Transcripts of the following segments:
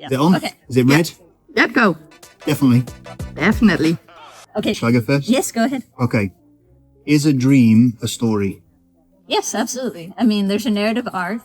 Yeah. Is it on? Okay. Is it red? Yep, go. Definitely. Okay. Shall I go first? Yes, go ahead. Okay. Is a dream a story? Yes, absolutely. I mean, there's a narrative arc.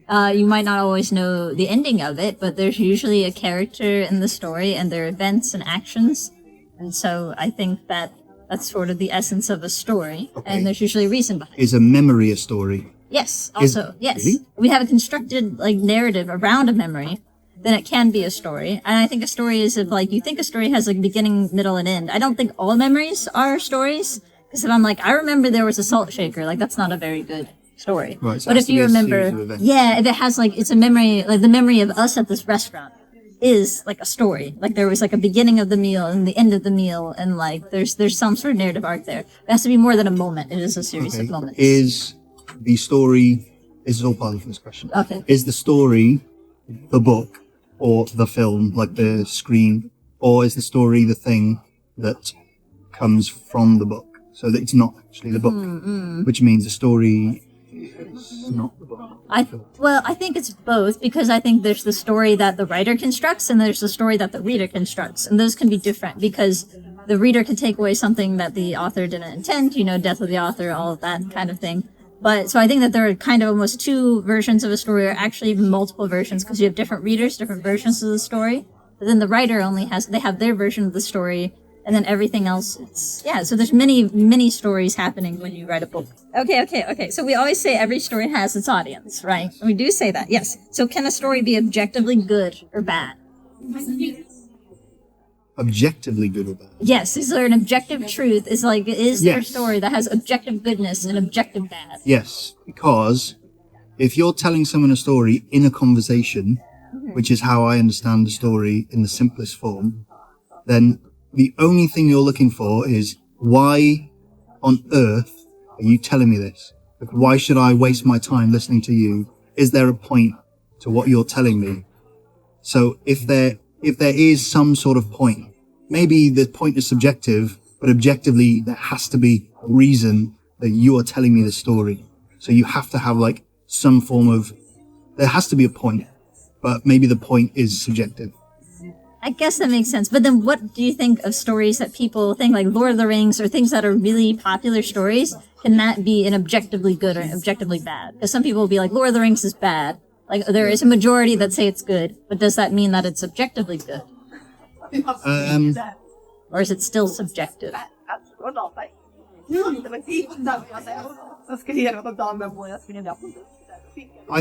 You might not always know the ending of it, but there's usually a character in the story and their events and actions. And so I think that that's sort of the essence of a story. Okay. And there's usually a reason behind it. Is a memory a story? Yes, also, yes. Really? We have a constructed narrative around a memory, then it can be a story. And I think a story is if you think a story has a beginning, middle, and end. I don't think all memories are stories. Because if I'm I remember there was a salt shaker, that's not a very good story. Right, so but it has if to be you a remember, series of events. yeah, if it has it's a memory, the memory of us at this restaurant is a story. There was a beginning of the meal and the end of the meal, and there's some sort of narrative arc there. It has to be more than a moment. It is a series of moments. Is the story, this is all part of this question. Okay. Is the story the book or the film, the screen, or is the story the thing that comes from the book? So that it's not actually the book, which means the story is not the book. I think it's both, because I think there's the story that the writer constructs and there's the story that the reader constructs. And those can be different because the reader can take away something that the author didn't intend, death of the author, all of that kind of thing. But so I think that there are kind of almost two versions of a story, or actually even multiple versions, because you have different readers, different versions of the story. But then the writer they have their version of the story. And then everything else, so there's many stories happening when you write a book. Okay. So we always say every story has its audience, right? We do say that, yes. So can a story be objectively good or bad? Objectively good or bad? Yes. Is there an objective truth? Is there a story that has objective goodness and objective bad? Yes, because if you're telling someone a story in a conversation, which is how I understand the story in the simplest form, then the only thing you're looking for is, why on earth are you telling me this? Why should I waste my time listening to you? Is there a point to what you're telling me? So if there is some sort of point, maybe the point is subjective, but objectively there has to be a reason that you are telling me the story. So you have to have some form of, there has to be a point, but maybe the point is subjective. I guess that makes sense. But then what do you think of stories that people think Lord of the Rings or things that are really popular stories? Can that be an objectively good or an objectively bad? Because some people will be Lord of the Rings is bad. There is a majority that say it's good, but does that mean that it's objectively good? Or is it still subjective? I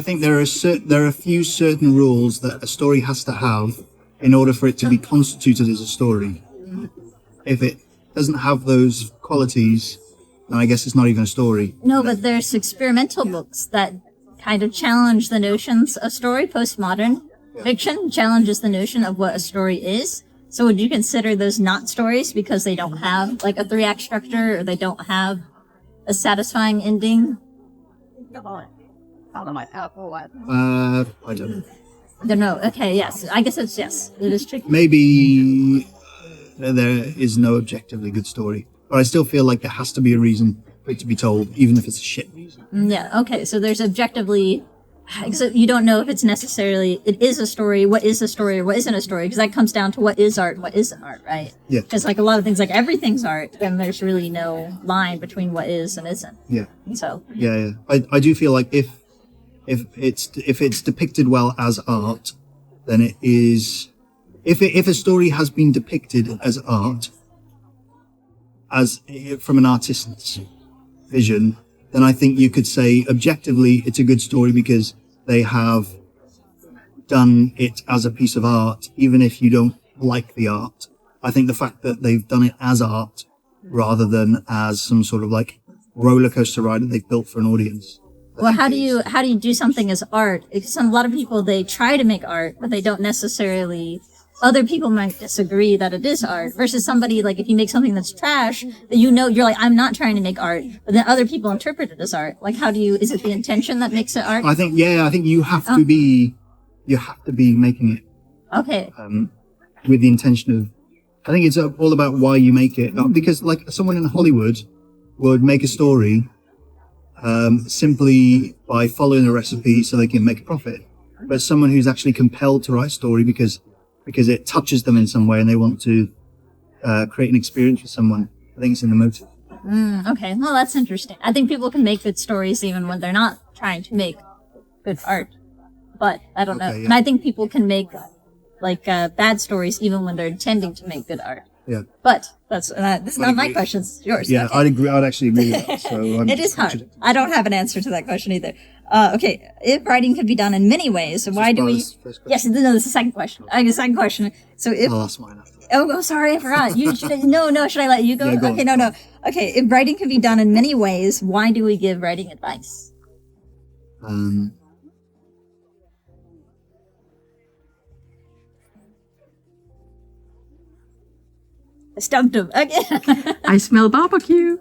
think there are a few certain rules that a story has to have in order for it to be constituted as a story. If it doesn't have those qualities, then I guess it's not even a story. No, but there's experimental books that kind of challenge the notions of story. Postmodern fiction challenges the notion of what a story is. So would you consider those not stories because they don't have a 3-act structure, or they don't have a satisfying ending? I don't know. Okay, yes. I guess it's yes. It is tricky. Maybe there is no objectively good story, but I still feel there has to be a reason for it to be told, even if it's a shit reason. Yeah. Okay. So there's objectively, except you don't know if it's necessarily it is a story. What is a story or what isn't a story? Because that comes down to what is art and what isn't art, right? Yeah. Because a lot of things, everything's art, then there's really no line between what is and isn't. Yeah. And so. Yeah. I do feel if it's depicted well as art, then it is. If a story has been depicted as art, as from an artist's vision, then I think you could say objectively it's a good story because they have done it as a piece of art, even if you don't like the art. I think the fact that they've done it as art rather than as some sort of roller coaster ride that they've built for an audience. Well, how do you do something as art? Because a lot of people, they try to make art, but they don't necessarily. Other people might disagree that it is art. Versus somebody if you make something that's trash, that you're I'm not trying to make art, but then other people interpret it as art. How do you? Is it the intention that makes it art? I think you have to be making it. Okay. With the intention of, I think it's all about why you make it. Because someone in Hollywood would make a story simply by following a recipe so they can make a profit. but someone who's actually compelled to write a story because it touches them in some way and they want to create an experience with someone. I think it's in the motive. Okay, well, that's interesting. I think people can make good stories even when they're not trying to make good art. But I don't know. Yeah. And I think people can make bad stories even when they're intending to make good art. Yeah. But this is not my question, it's yours. Yeah, Okay. I'd agree. I'd actually agree with that. So It is hard. I don't have an answer to that question either. Okay, if writing could be done in many ways, why do we... Yes, no, this is the second question. The second question. So if... I'll ask mine after. Oh, sorry, I forgot. Should I let you go? Yeah, go Okay, on. no. Okay, if writing can be done in many ways, why do we give writing advice? I stumped him. Okay. I smell barbecue.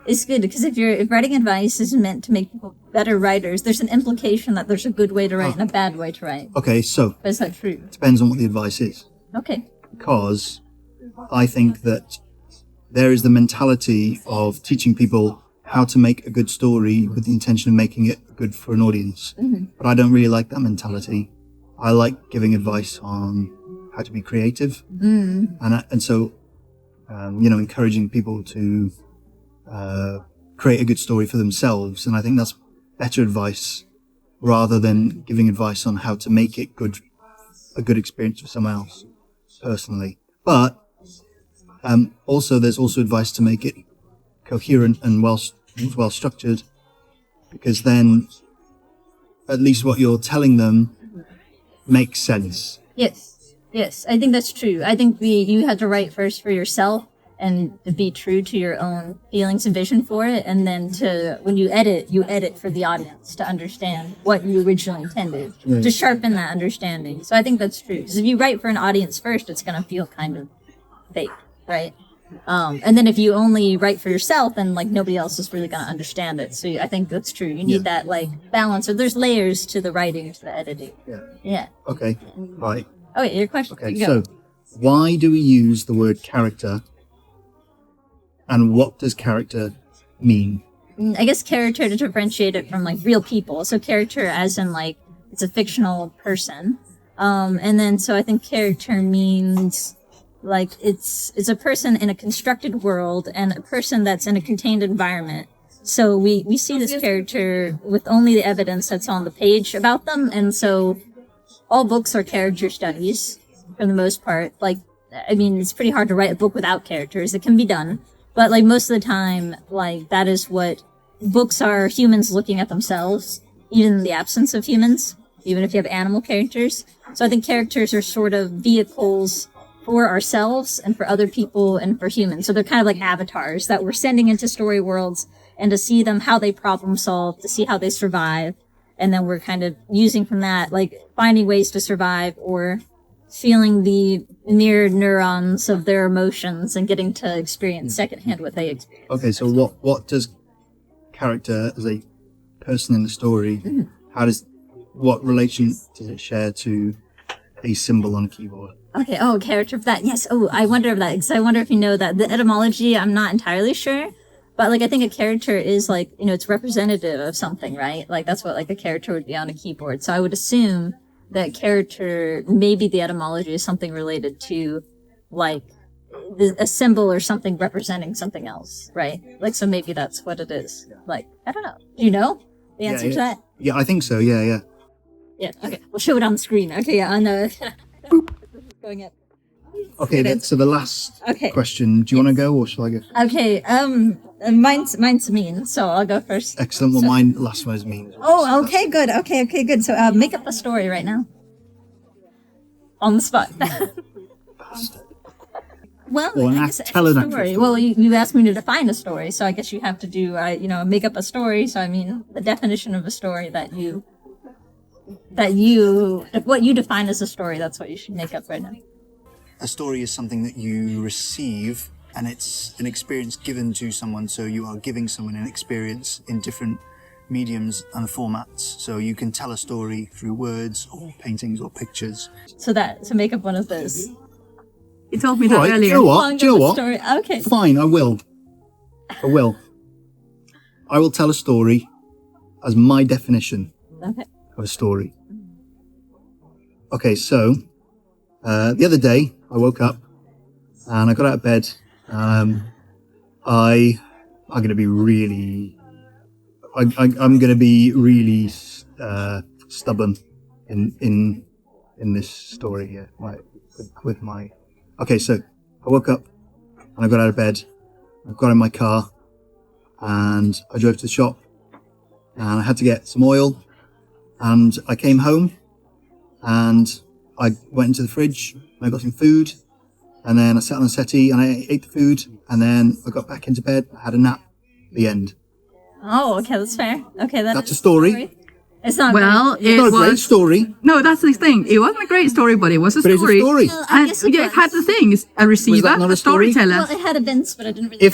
It's good because if writing advice is meant to make people better writers, there's an implication that there's a good way to write and a bad way to write. Okay, so But is that true? depends on what the advice is. Okay. Because I think that there is the mentality of teaching people how to make a good story with the intention of making it good for an audience. But I don't really like that mentality. I like giving advice on how to be creative, and so encouraging people to create a good story for themselves. And I think that's better advice rather than giving advice on how to make it a good experience for someone else. Personally, but also there's also advice to make it coherent and well structured, because then at least what you're telling them makes sense. Yes, I think that's true. I think you have to write first for yourself and to be true to your own feelings and vision for it, and then when you edit for the audience to understand what you originally intended, to sharpen that understanding. So I think that's true, because if you write for an audience first, it's going to feel kind of fake, right? And then if you only write for yourself, then nobody else is really going to understand it. So I think that's true. You need that balance. So there's layers to the writing, to the editing. Yeah. Okay. Right. Oh wait, your question. Okay. You So, go. why do we use the word character, and what does character mean? I guess character to differentiate it from real people. So character as in it's a fictional person. And then so I think character means it's a person in a constructed world and a person that's in a contained environment. So we see this character with only the evidence that's on the page about them. And so all books are character studies for the most part. It's pretty hard to write a book without characters. It can be done. But most of the time, that is what books are, humans looking at themselves, even in the absence of humans, even if you have animal characters. So I think characters are sort of vehicles for ourselves and for other people and for humans. So they're kind of like avatars that we're sending into story worlds, and to see them, how they problem solve, to see how they survive. And then we're kind of using from that, finding ways to survive or feeling the mirrored neurons of their emotions and getting to experience secondhand what they experience. Okay, so what does character as a person in the story, what relation does it share to a symbol on a keyboard? Okay, character of that. Yes, I wonder if that, because I wonder if you know that. The etymology, I'm not entirely sure. But I think a character is it's representative of something, right? That's what a character would be on a keyboard. So I would assume that character, maybe the etymology is something related to a symbol or something representing something else, right? So maybe that's what it is. I don't know. Do you know the answer to that? Yeah, I think so. Yeah. Yeah. Okay. We'll show it on the screen. Okay. Yeah. On the. Boop. Going up. Okay. So the last question. Do you want to go or shall I go? Okay. Mine's mean, so I'll go first. Excellent. Well, mine last one is mean. Oh, okay, good. Okay, good. So make up a story right now. On the spot. Well, Or I guess tell an actual story. story. Well, you asked me to define a story, so I guess you have to do, make up a story. So the definition of a story what you define as a story, that's what you should make up right now. A story is something that you receive, and it's an experience given to someone, so you are giving someone an experience in different mediums and formats. So you can tell a story through words or paintings or pictures. So make up one of those. You told me that Right, earlier. do you know what? Story. Okay. Fine, I will. I will tell a story as my definition. Okay. of a story. Okay, so the other day I woke up and I got out of bed. I'm going to be really, I'm going to be really stubborn in this story here. Okay, so I woke up and I got out of bed. I got in my car and I drove to the shop and I had to get some oil, and I came home and I went into the fridge and I got some food, and then I sat on the settee and I ate the food, and then I got back into bed. I had a nap. The end. Oh, okay, that's fair. Okay, that's a story. It's not. Well, it's not a great story. No, that's the thing. It wasn't a great story, but it was a story. It's a story. Well, I guess it had the things: a receiver, a storyteller. Well, it had events, but I didn't really.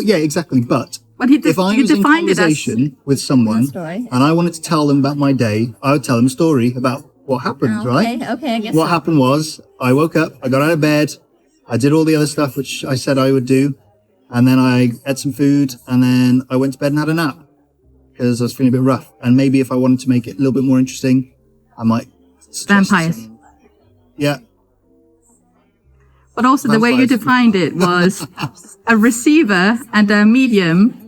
Yeah, exactly. But if I was in conversation with someone and I wanted to tell them about my day, I would tell them a story about what happened. Right? Okay, I guess. What happened was I woke up, I got out of bed, I did all the other stuff which I said I would do, and then I ate some food, and then I went to bed and had a nap because I was feeling a bit rough. And maybe if I wanted to make it a little bit more interesting, I might vampires. Yeah. But also the way you defined it was a receiver and a medium,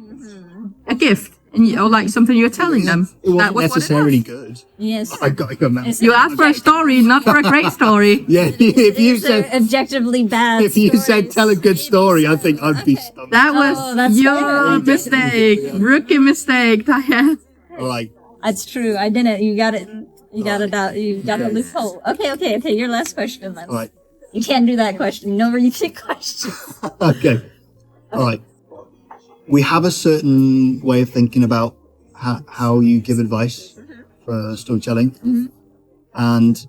a gift, or like something you're telling them. It wasn't that was necessarily good. Yes. I got that. You asked for a story, not for a great story. Yeah, if you said objectively bad. If you said tell a good story, I think I'd be stumped. That was your mistake, rookie mistake, Diane. All right. That's true. I didn't. You got it. You got it out. You got the loophole. Okay. Your last question then. All right. You can't do that question. No repeat question. Okay. All right. We have a certain way of thinking about how you give advice for storytelling. And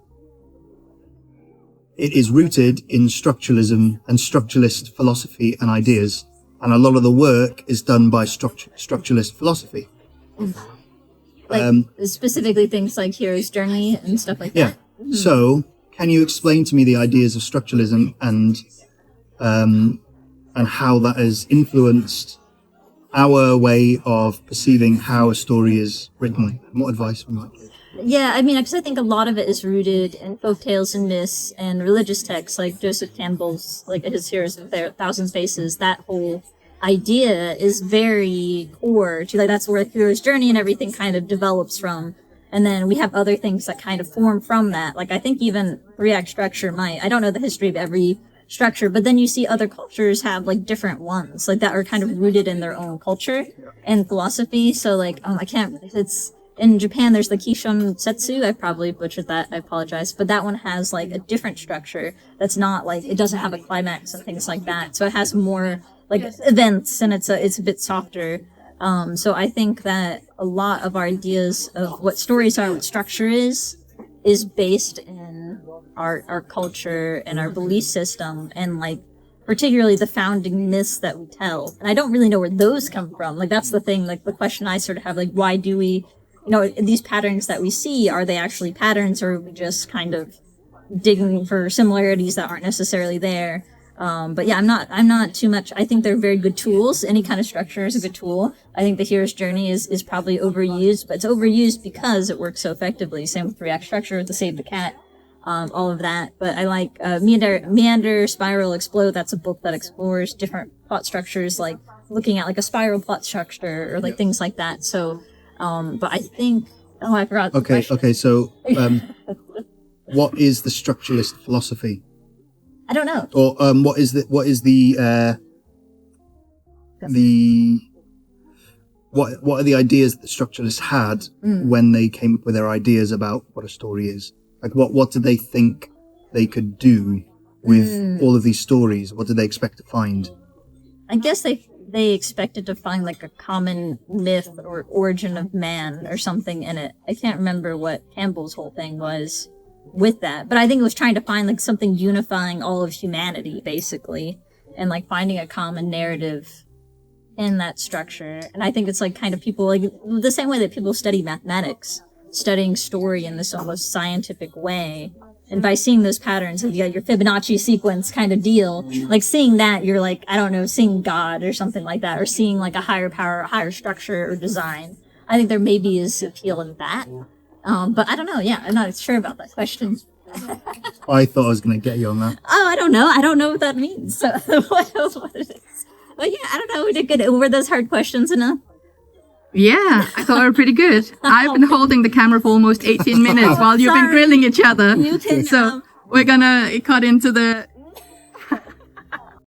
it is rooted in structuralism and structuralist philosophy and ideas. And a lot of the work is done by structuralist philosophy. Like specifically things like Hero's Journey and stuff like that. Yeah. So can you explain to me the ideas of structuralism and how that has influenced our way of perceiving how a story is written? What advice would you like to give? Yeah, I mean, because I think a lot of it is rooted in folktales and myths and religious texts, like Joseph Campbell's, like his Heroes of Their Thousand Faces. That whole idea is very core to, like, that's where the hero's journey and everything kind of develops from. And then we have other things that kind of form from that. Like, I think even 3-act structure I don't know the history of every structure, but then you see other cultures have like different ones, like that are kind of rooted in their own culture and philosophy. So like, it's in Japan, there's the Kishon Setsu. I probably butchered that. I apologize. But that one has like a different structure that's not like, it doesn't have a climax and things like that. So it has more like events, and it's a bit softer. So I think that a lot of our ideas of what stories are, what structure is based in our culture and our belief system, and like particularly the founding myths that we tell. And I don't really know where those come from. Like, that's the thing, like the question I sort of have, like, why do we, these patterns that we see, are they actually patterns, or are we just kind of digging for similarities that aren't necessarily there? But yeah, I'm not too much. I think they're very good tools. Any kind of structure is a good tool. I think the hero's journey is probably overused, but it's overused because it works so effectively. Same with 3-act structure, the Save the Cat, all of that. But I like Meander, Spiral, Explode. That's a book that explores different plot structures, like looking at like a spiral plot structure or like things like that. So, but I think, I forgot. Okay. So, what is the structuralist philosophy? I don't know. Or what are the ideas that the structuralists had when they came up with their ideas about what a story is? Like, what did they think they could do with all of these stories? What did they expect to find? I guess they expected to find like a common myth or origin of man or something in it. I can't remember what Campbell's whole thing was with that, but I think it was trying to find like something unifying all of humanity, basically, and like finding a common narrative in that structure. And I think it's like kind of people, like the same way that people study mathematics, studying story in this almost scientific way. And by seeing those patterns, like you got your Fibonacci sequence kind of deal, like seeing that, you're like, I don't know, seeing God or something like that, or seeing like a higher power, a higher structure or design. I think there maybe is appeal in that. But I don't know. Yeah, I'm not sure about that question. I thought I was going to get you on that. Oh, I don't know. I don't know what that means. So what it is. But yeah, I don't know. We did good. Were those hard questions enough? Yeah, I thought they were pretty good. I've been holding the camera for almost 18 minutes while you've been Sorry. grilling each other. You can. So we're gonna cut into the